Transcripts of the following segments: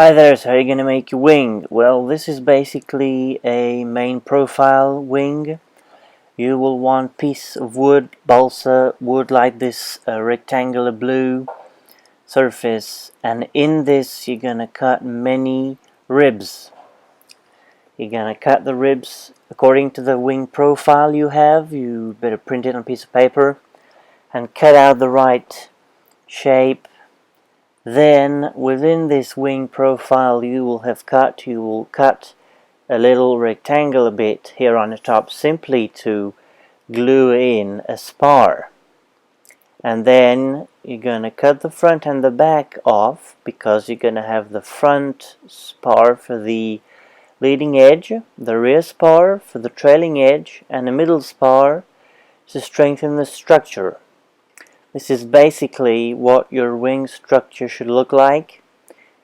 Hi there, so how are you going to make your wing? Well, this is basically a main profile wing. You will want piece of wood, balsa wood like this, a rectangular blue surface, and in this you're going to cut many ribs. You're going to cut the ribs according to the wing profile you have. You better print it on a piece of paper and cut out the right shape. Then within this wing profile you will cut a little rectangular bit here on the top simply to glue in a spar. And then you're going to cut the front and the back off because you're going to have the front spar for the leading edge, the rear spar for the trailing edge, and the middle spar to strengthen the structure. This is basically what your wing structure should look like.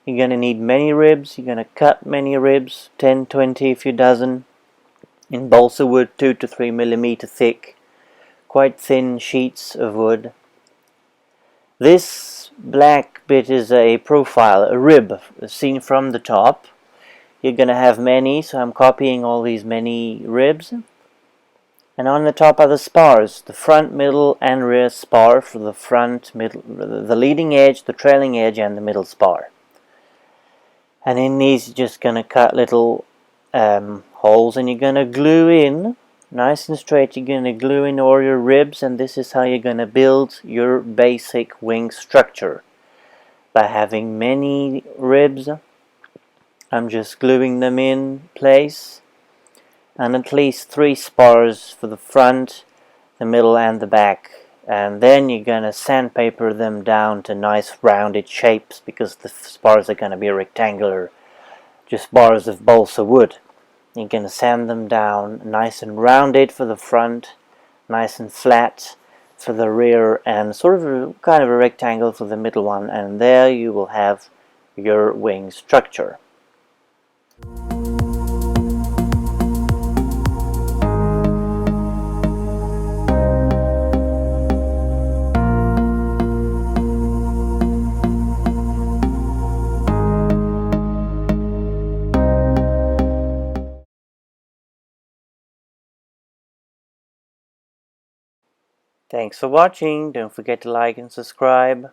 You're going to need many ribs. You're going to cut many ribs, 10, 20 if you dozen, in balsa wood, 2 to 3 millimeter thick, quite thin sheets of wood. This black bit is a profile, a rib, seen from the top. You're going to have many, so I'm copying all these many ribs. And on the top are the spars, the front, middle, and rear spar for the front, middle, the leading edge, the trailing edge, and the middle spar. And in these, you're just going to cut little holes, and you're going to glue in, nice and straight, you're going to glue in all your ribs, and this is how you're going to build your basic wing structure. By having many ribs, I'm just gluing them in place, and at least 3 spars for the front, the middle, and the back. And then you're going to sandpaper them down to nice rounded shapes because the spars are going to be rectangular, just bars of balsa wood. You're going to sand them down nice and rounded for the front, nice and flat for the rear, and sort of kind of a rectangle for the middle one, and there you will have your wing structure. Thanks for watching. Don't forget to like and subscribe.